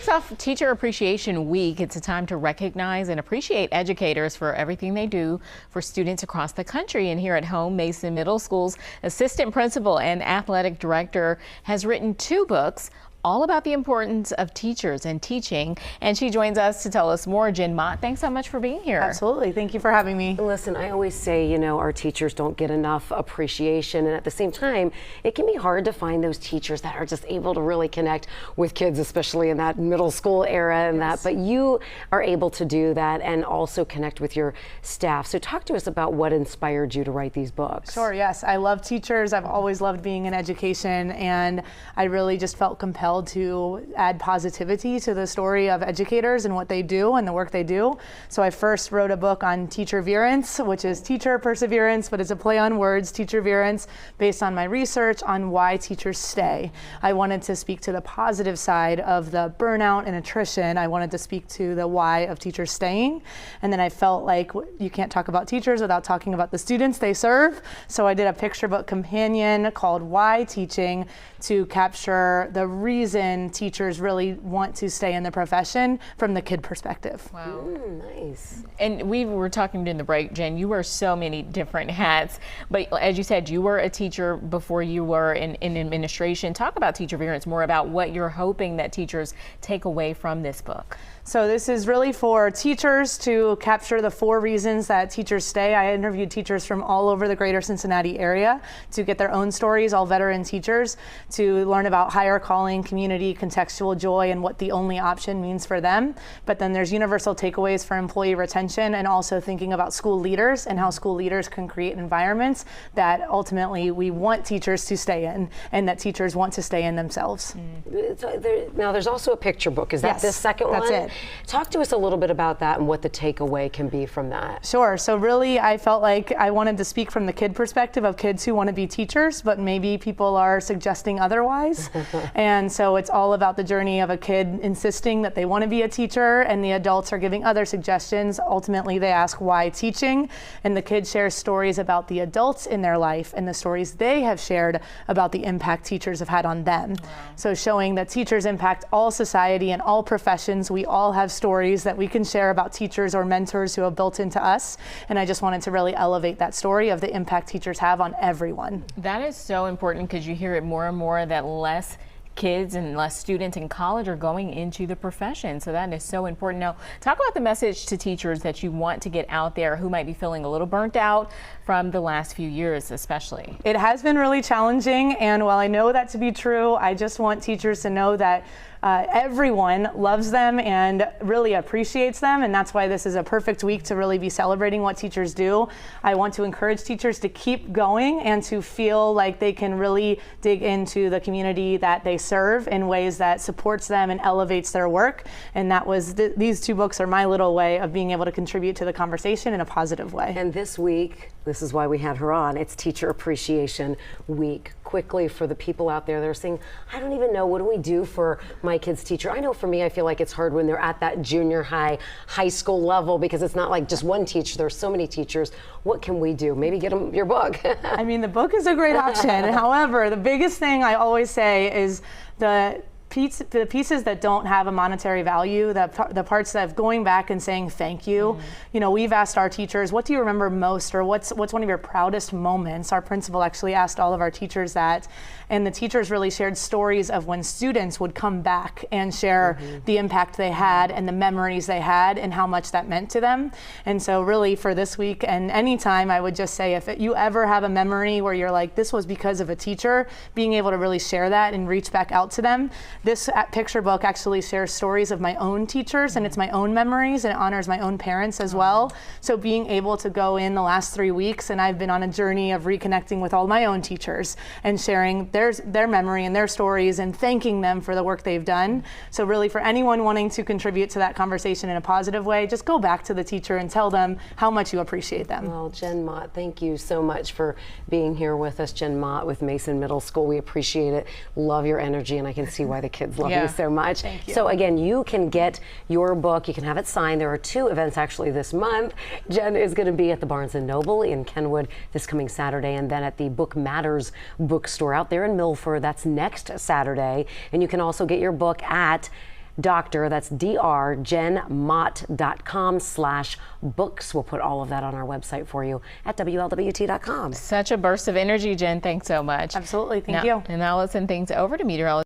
kicks off Teacher Appreciation Week. It's a time to recognize and appreciate educators for everything they do for students across the country. And here at home, Mason Middle School's assistant principal and athletic director has written 2 books all about the importance of teachers and teaching. And she joins us to tell us more. Jen Mott, thanks so much for being here. Absolutely. Thank you for having me. Listen, I always say, you know, our teachers don't get enough appreciation. And at the same time, it can be hard to find those teachers that are just able to really connect with kids, especially in that middle school era and that. But you are able to do that and also connect with your staff. So talk to us about what inspired you to write these books. Sure, yes. I love teachers. I've always loved being in education, and I really just felt compelled to add positivity to the story of educators and what they do and the work they do. So I first wrote a book on teacherverance, which is teacher perseverance, but it's a play on words, teacherverance, based on my research on why teachers stay. I wanted to speak to the positive side of the burnout and attrition. I wanted to speak to the why of teachers staying. And then I felt like you can't talk about teachers without talking about the students they serve. So I did a picture book companion called Why Teaching, to capture the reason teachers really want to stay in the profession from the kid perspective. Wow. Nice. And we were talking during the break, Jen, you wear so many different hats, but as you said, you were a teacher before you were in administration. Talk about teacherverance, more about what you're hoping that teachers take away from this book. So this is really for teachers to capture the 4 reasons that teachers stay. I interviewed teachers from all over the greater Cincinnati area to get their own stories, all veteran teachers, to learn about higher calling, community, contextual joy, and what the only option means for them. But then there's universal takeaways for employee retention, and also thinking about school leaders and how school leaders can create environments that ultimately we want teachers to stay in, and that teachers want to stay in themselves. Now there's also a picture book. Is that this second one? That's it. Talk to us a little bit about that and what the takeaway can be from that. Sure. So really, I felt like I wanted to speak from the kid perspective of kids who want to be teachers, but maybe people are suggesting otherwise. And so it's all about the journey of a kid insisting that they want to be a teacher, and the adults are giving other suggestions. Ultimately, they ask why teaching, and the kid shares stories about the adults in their life and the stories they have shared about the impact teachers have had on them. Wow. So showing that teachers impact all society and all professions. We all have stories that we can share about teachers or mentors who have built into us, and I just wanted to really elevate that story of the impact teachers have on everyone. That is so important, because you hear it more and more that less kids and less students in college are going into the profession. So that is so important. Now, talk about the message to teachers that you want to get out there who might be feeling a little burnt out from the last few years, especially. It has been really challenging, and while I know that to be true, I just want teachers to know that everyone loves them and really appreciates them, and that's why this is a perfect week to really be celebrating what teachers do. I want to encourage teachers to keep going and to feel like they can really dig into the community that they serve in ways that supports them and elevates their work. And that was these 2 books are my little way of being able to contribute to the conversation in a positive way. And this week, this is why we had her on, it's Teacher Appreciation Week. Quickly, for the people out there that are saying, I don't even know, what do we do for my kid's teacher? I know for me, I feel like it's hard when they're at that junior high, high school level, because it's not like just one teacher, there's so many teachers. What can we do? Maybe get them your book. I mean, the book is a great option. However, the biggest thing I always say is the pieces that don't have a monetary value, the parts that going back and saying thank you. You know, we've asked our teachers, what do you remember most, or what's one of your proudest moments? Our principal actually asked all of our teachers that, and the teachers really shared stories of when students would come back and share the impact they had and the memories they had and how much that meant to them. And so really for this week and anytime, I would just say, if you ever have a memory where you're like, this was because of a teacher, being able to really share that and reach back out to them. This picture book actually shares stories of my own teachers, and it's my own memories, and it honors my own parents as well. So being able to go in the last 3 weeks, and I've been on a journey of reconnecting with all my own teachers and sharing their memory and their stories and thanking them for the work they've done. So really for anyone wanting to contribute to that conversation in a positive way, just go back to the teacher and tell them how much you appreciate them. Well, Jen Mott, thank you so much for being here with us. Jen Mott with Mason Middle School. We appreciate it. Love your energy, and I can see why the kids love you so much. Thank you. So again, you can get your book, you can have it signed. There are 2 events actually this month. Jen is going to be at the Barnes & Noble in Kenwood this coming Saturday, and then at the Book Matters bookstore out there in Milford. That's next Saturday. And you can also get your book at Doctor, that's drjenmott.com/books. We'll put all of that on our website for you at WLWT.com. Such a burst of energy, Jen. Thanks so much. Absolutely. Thank Now- you. And now let's send things over to meteorologist